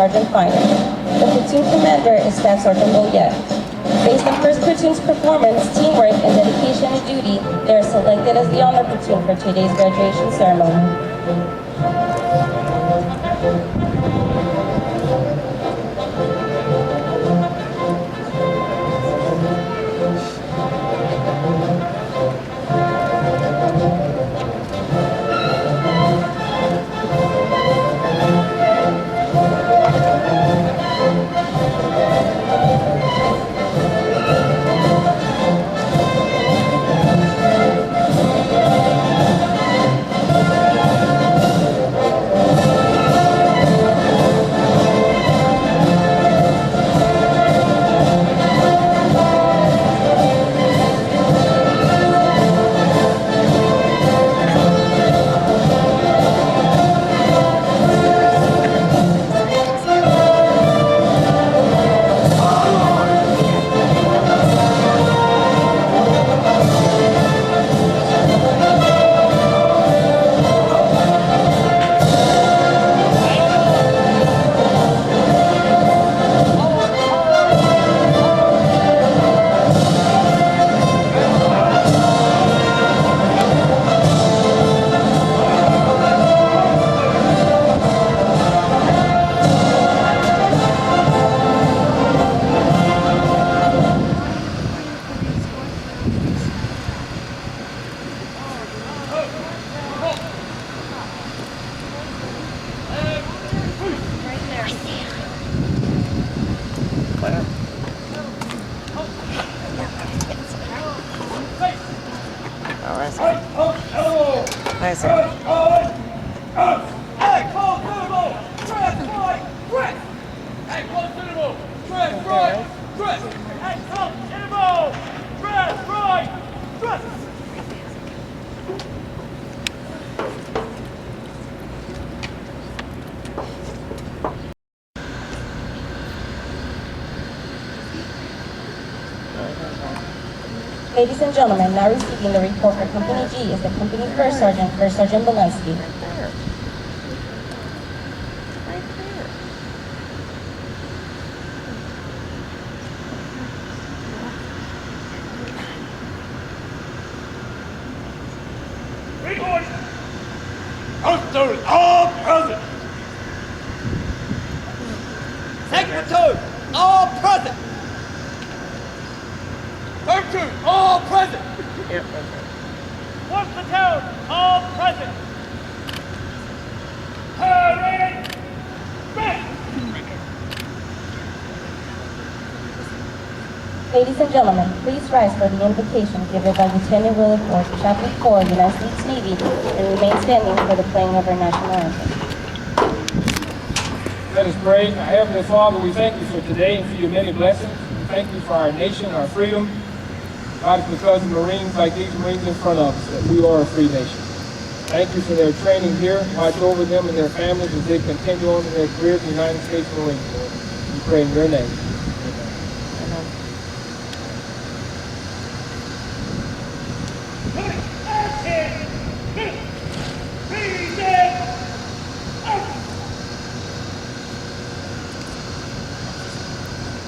Sergeant Finer. The platoon commander is Staff Sergeant Boyette. Based on first platoon's performance, teamwork, and dedication to duty, they are selected as the honor platoon for today's graduation ceremony. Ladies and gentlemen, now receiving the report for Company G is the Company First Sergeant Belinsky. Officers all present. Second platoon, all present. Third platoon, all present. Yep. Fourth platoon, all present. Hurry! Back! Ladies and gentlemen, please rise for the invocation given by Lieutenant Willie Ford, Chaplain Corps, United States Navy, and remain standing for the playing of our national anthem. Let us pray. Our Heavenly Father, we thank you for today and for your many blessings. We thank you for our nation, our freedom. God, it's because of Marines like these Marines in front of us that we are a free nation. Thank you for their training here. Watch over them and their families as they continue on in their careers in the United States Marine Corps. We pray in your name.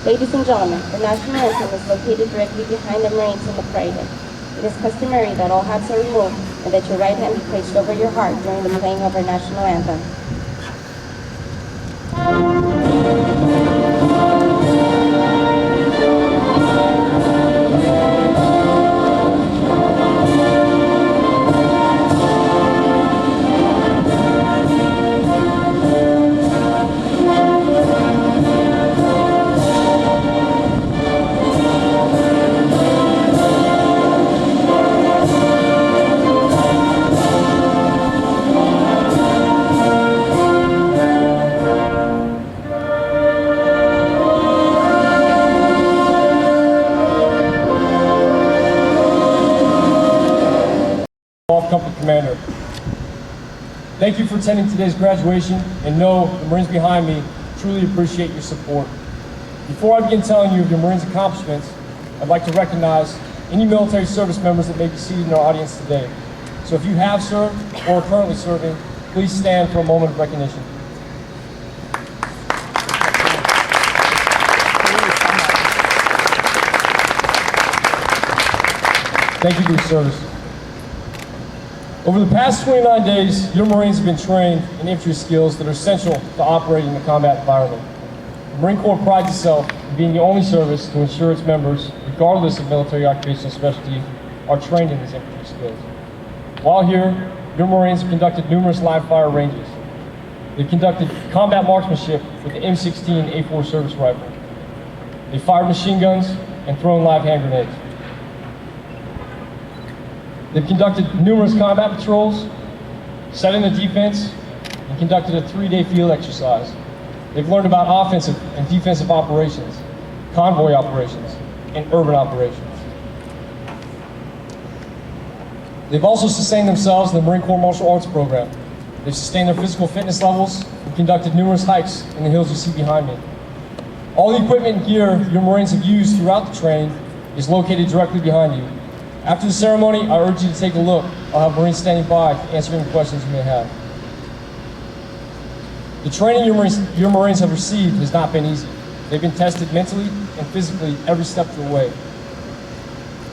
Ladies and gentlemen, the national anthem is located directly behind the Marines in the parade. It is customary that all hats are removed and that your right hand be placed over your heart during the playing of our national anthem. Company Commander. Thank you for attending today's graduation, and know the Marines behind me truly appreciate your support. Before I begin telling you of your Marines' accomplishments, I'd like to recognize any military service members that may be seated in our audience today. So if you have served or are currently serving, please stand for a moment of recognition. Thank you for your service. Over the past 29 days, your Marines have been trained in infantry skills that are essential to operating in a combat environment. The Marine Corps prides itself in being the only service to ensure its members, regardless of military occupational specialty, are trained in these infantry skills. While here, your Marines have conducted numerous live fire ranges. They've conducted combat marksmanship with the M16 A4 service rifle. They fired machine guns and thrown live hand grenades. They've conducted numerous combat patrols, set in the defense, and conducted a 3-day field exercise. They've learned about offensive and defensive operations, convoy operations, and urban operations. They've also sustained themselves in the Marine Corps Martial Arts program. They've sustained their physical fitness levels and conducted numerous hikes in the hills you see behind me. All the equipment and gear your Marines have used throughout the training is located directly behind you. After the ceremony, I urge you to take a look. I'll have Marines standing by to answer any questions you may have. The training your Marines have received has not been easy. They've been tested mentally and physically every step of the way.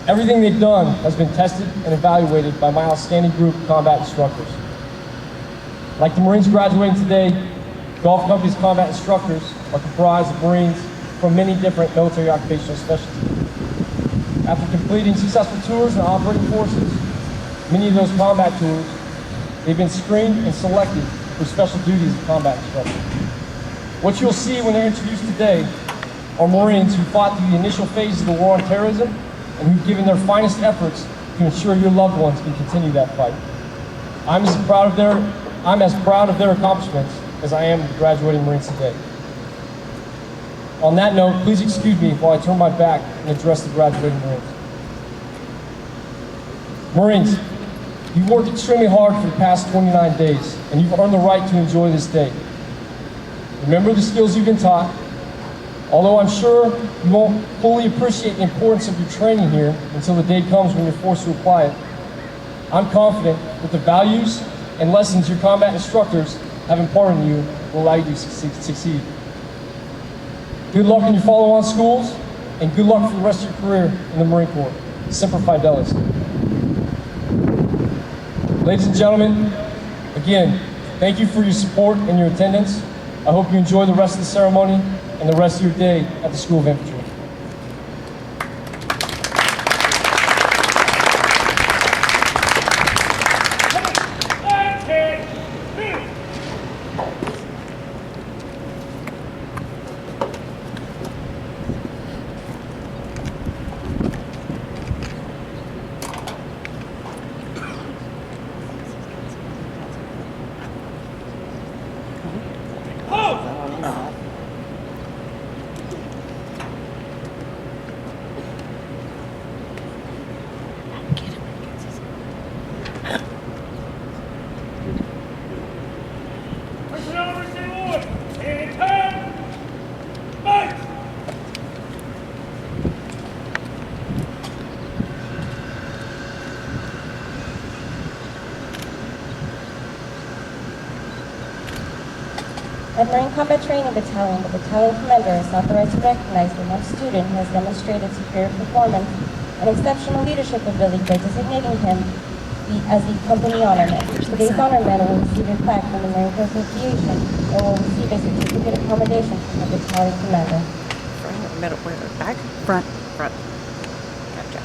Everything they've done has been tested and evaluated by my outstanding group of combat instructors. Like the Marines graduating today, Golf Company's combat instructors are comprised of Marines from many different military occupational specialties. After completing successful tours and operating forces, many of those combat tours, they've been screened and selected for special duties as combat instructors. What you'll see when they're introduced today are Marines who fought through the initial phases of the war on terrorism and who've given their finest efforts to ensure your loved ones can continue that fight. I'm as proud of their accomplishments as I am the graduating Marines today. On that note, please excuse me while I turn my back and address the graduating Marines. Marines, you've worked extremely hard for the past 29 days, and you've earned the right to enjoy this day. Remember the skills you've been taught. Although I'm sure you won't fully appreciate the importance of your training here until the day comes when you're forced to apply it, I'm confident that the values and lessons your combat instructors have imparted on you will allow you to succeed. Good luck in your follow-on schools, and good luck for the rest of your career in the Marine Corps. Semper Fidelis. Ladies and gentlemen, again, thank you for your support and your attendance. I hope you enjoy the rest of the ceremony and the rest of your day at the School of Infantry. At Marine Combat Training Battalion, the battalion commander is authorized to recognize the one student who has demonstrated superior performance and exceptional leadership ability by designating him as the company honorman. Today's honorman will receive a plaque from the Marine Corps Association and will receive a certificate of commendation from the battalion commander. Front, middle, where? Back? Front. Front. Gotcha.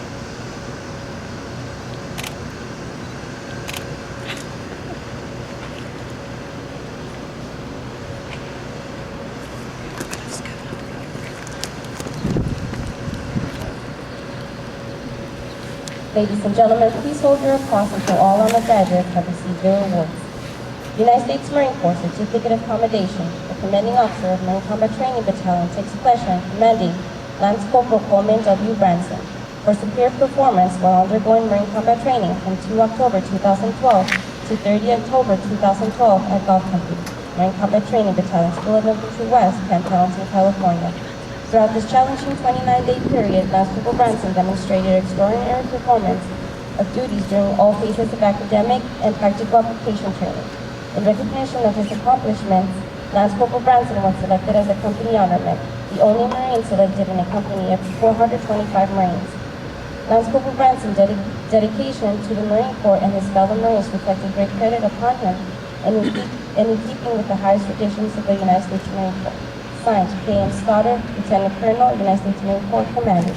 Ladies and gentlemen, please hold your applause until all honor graduates have received their awards. United States Marine Corps Certificate of Commendation. The commanding officer of Marine Combat Training Battalion takes pleasure in commending Lance Corporal Coleman W. Branson for superior performance while undergoing Marine Combat Training from 2 October 2012 to 30 October 2012 at Golf Company, Marine Combat Training Battalion, School of Infantry West, Pendleton, California. Throughout this challenging 29-day period, Lance Corporal Branson demonstrated extraordinary performance of duties during all phases of academic and practical application training. In recognition of his accomplishments, Lance Corporal Branson was selected as a company honorman, the only Marine selected in a company of 425 Marines. Lance Corporal Branson Dedication to the Marine Corps and his fellow Marines reflected great credit upon him and in keeping with the highest traditions of the United States Marine Corps. Signed, K.M. Stoddard, Lieutenant Colonel, United States Marine Corps Commander.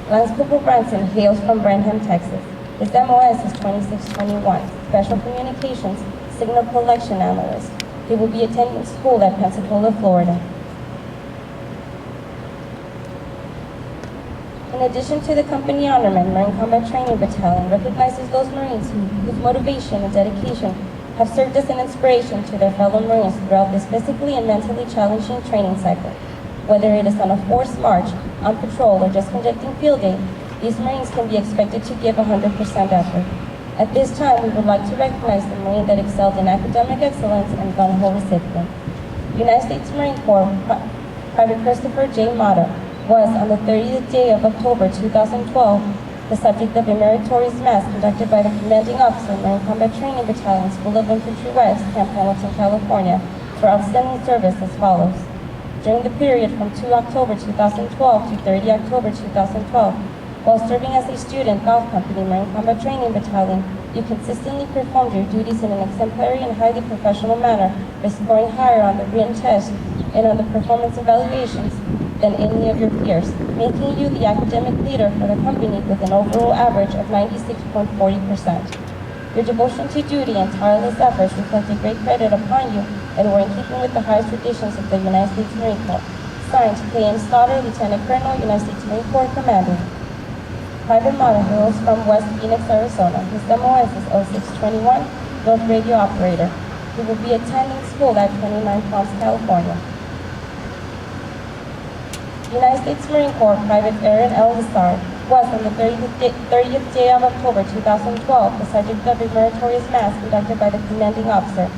Lance Corporal Branson hails from Branham, Texas. His MOS is 2621, Special Communications Signal Collection Analyst. He will be attending school at Pensacola, Florida. In addition to the company honorman, Marine Combat Training Battalion recognizes those Marines whose motivation and dedication have served as an inspiration to their fellow Marines throughout this physically and mentally challenging training cycle. Whether it is on a forced march, on patrol, or just conducting field day, these Marines can be expected to give 100% effort. At this time, we would like to recognize the Marine that excelled in academic excellence and gun-ho recipient. United States Marine Corps Private Christopher J. Mata was, on the 30th day of October 2012, the subject of a meritorious mass conducted by the commanding officer, Marine Combat Training Battalion, School of Infantry West, Camp Pendleton, California, for outstanding service as follows. During the period from 2 October 2012 to 30 October 2012, while serving as a student golf company, Marine Combat Training Battalion, you consistently performed your duties in an exemplary and highly professional manner by scoring higher on the written test and on the performance evaluations than any of your peers, making you the academic leader for the company with an overall average of 96.40%. Your devotion to duty and tireless efforts reflected great credit upon you and were in keeping with the highest traditions of the United States Marine Corps. Signed, K.M. Stoddard, Lieutenant Colonel, United States Marine Corps Commander. Private Mata hails from West Phoenix, Arizona. His MOS is 0621, North Radio Operator. He will be attending school at 29 Palms, California. United States Marine Corps Private Aaron L. Lessard was, on the 30th day of October 2012, the subject of a meritorious mass conducted by the commanding officer,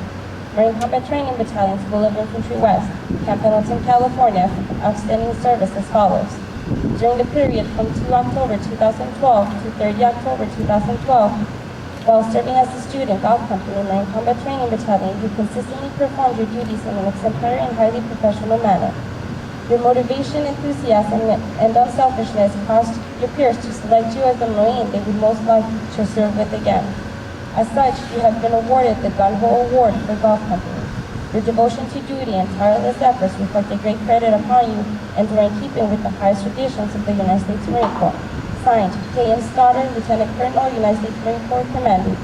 Marine Combat Training Battalion, School of Infantry West, Camp Pendleton, California, for outstanding service as follows. During the period from 2 October 2012 to 30 October 2012, while serving as a student golf company, Marine Combat Training Battalion, you consistently performed your duties in an exemplary and highly professional manner. Your motivation, enthusiasm, and unselfishness caused your peers to select you as the Marine they would most like to serve with again. As such, you have been awarded the Gun-Ho Award for Golf Company. Your devotion to duty and tireless efforts reflect a great credit upon you and were in keeping with the highest traditions of the United States Marine Corps. Signed, K.M. Stoddard, Lieutenant Colonel, United States Marine Corps Commander.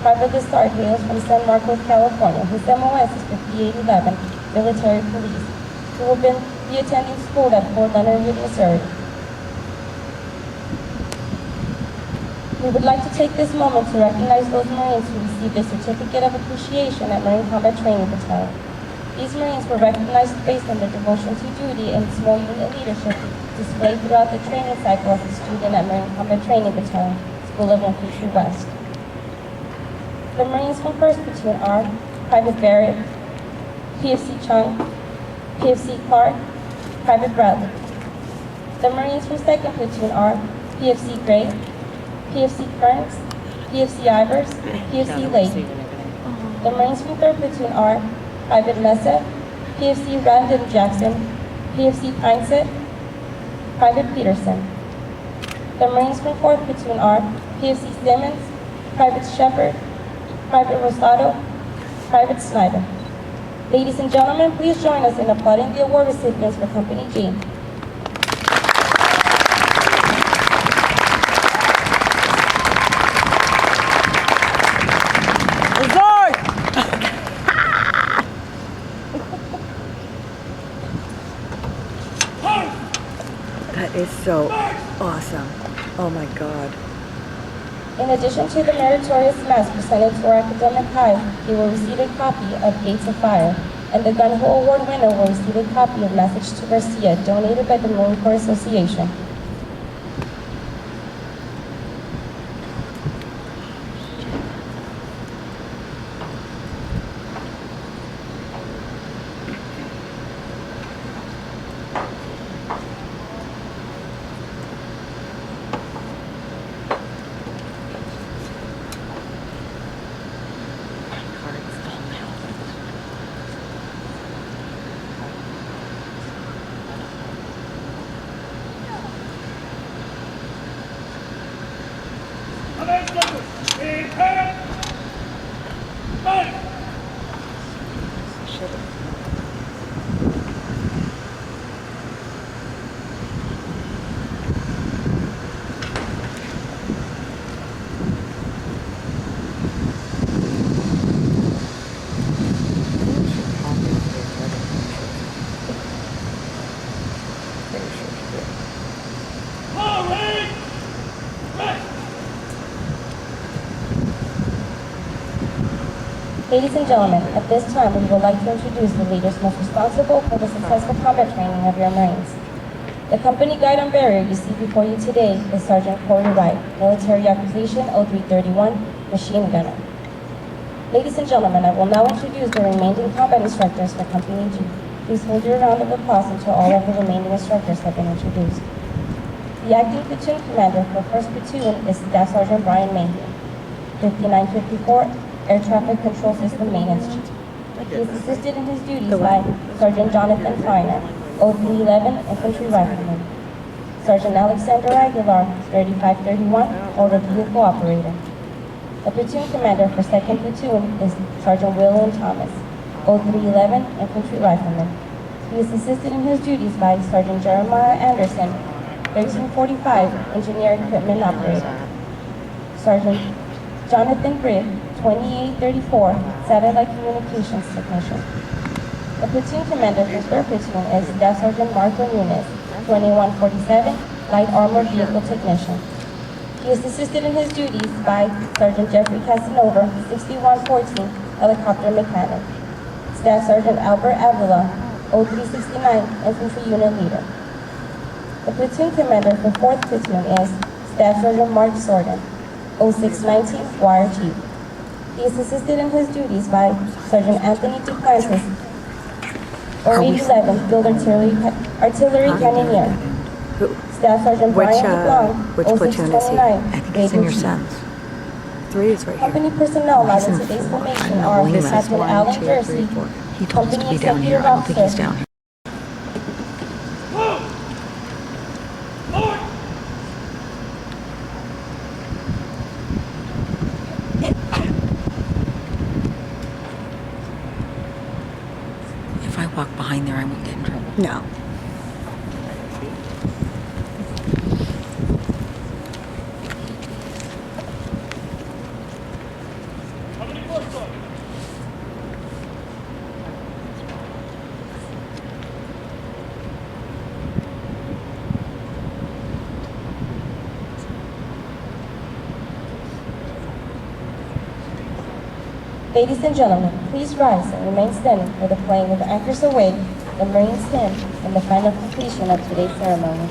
Private Lessard hails from San Marcos, California. His MOS is 5811, Military Police. He will be attending school at Fort Leonard Wood, Missouri. We would like to take this moment to recognize those Marines who received a Certificate of Appreciation at Marine Combat Training Battalion. These Marines were recognized based on their devotion to duty and small unit leadership displayed throughout the training cycle as a student at Marine Combat Training Battalion, School of Infantry West. The Marines from 1st Platoon are Private Barrett, PFC Chung, PFC Clark, Private Bradley. The Marines from 2nd Platoon are PFC Gray, PFC Kearns, PFC Ivers, PFC Lake. The Marines from 3rd Platoon are Private Mesa, PFC Random Jackson, PFC Pineset, Private Peterson. The Marines from 4th Platoon are PFC Simmons, Private Shepard, Private Rosado, Private Snyder. Ladies and gentlemen, please join us in applauding the award recipients for Company G. That is so awesome. Oh my God. In addition to the meritorious mass presented to our academic high, he will receive a copy of Gates of Fire, and the Gun-Ho Award winner will receive a copy of Message to Garcia, donated by the Marine Corps Association. Ladies and gentlemen, at this time we would like to introduce the leaders most responsible for the successful combat training of your Marines. The company guide and bearer you see before you today is Sergeant Corey Wright, military occupation 0331, machine gunner. Ladies and gentlemen, I will now introduce the remaining combat instructors for Company G. Please hold your round of applause until all of the remaining instructors have been introduced. The acting platoon commander for 1st Platoon is Staff Sergeant Brian Mayhew, 5954, Air Traffic Control System Maintenance Chief. He is assisted in his duties by Sergeant Jonathan Feiner, 0311, Infantry Rifleman. Sergeant Alexander Aguilar, 3531, Motor Vehicle Operator. The platoon commander for 2nd Platoon is Sergeant William Thomas, 0311, Infantry Rifleman. He is assisted in his duties by Sergeant Jeremiah Anderson, 1345, Engineer Equipment Operator. Sergeant Jonathan Britt, 2834, Satellite Communications Technician. The platoon commander for 3rd Platoon is Staff Sergeant Marco Nunes, 2147, Light Armored Vehicle Technician. He is assisted in his duties by Sergeant Jeffrey Casanova, 6114, Helicopter Mechanic. Staff Sergeant Albert Avila, 0369, Infantry Unit Leader. The platoon commander for 4th Platoon is Staff Sergeant Mark Sorden, 0619, Wire Chief. He is assisted in his duties by Sergeant Anthony Duplantis, 0811, Field Artillery Cannoneer. Staff Sergeant Brian DeBlanc, Which platoon is he? 0629, I think it's in your Chief. son's. 3 is right here. Company personnel not He's in in today's 4. formation I know. are This is Captain 1, Alan 2, 3, Jersey, 4. He told us to Company be down here. Executive I don't think he's Officer. down here. Move! Forward! If I walk behind there, I won't get in trouble. No. Company first one. Ladies and gentlemen, please rise and remain standing for the playing of Anchors Away, the Marines hymn, and the final completion of today's ceremony.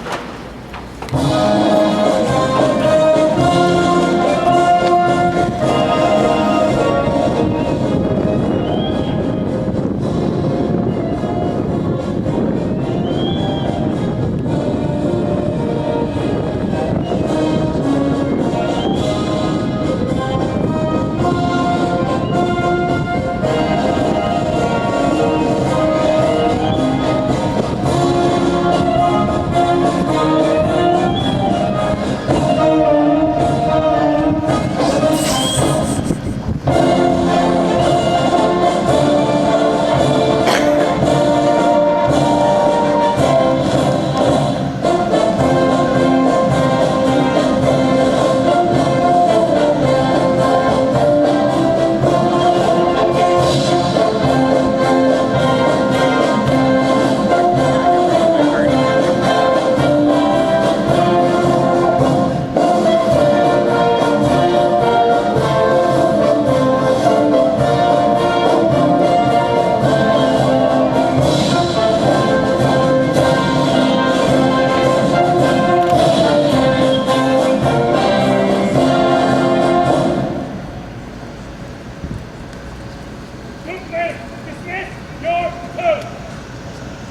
Movement! Dismiss your platoon!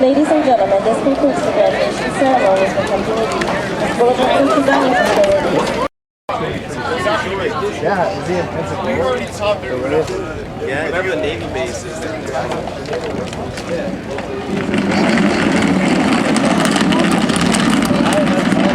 Ladies and gentlemen, this concludes the graduation ceremony for Company D. Bulletin and presenting facilities. Yeah, is he in Pensacola? We already talked about it. Yeah, whatever the Navy base is.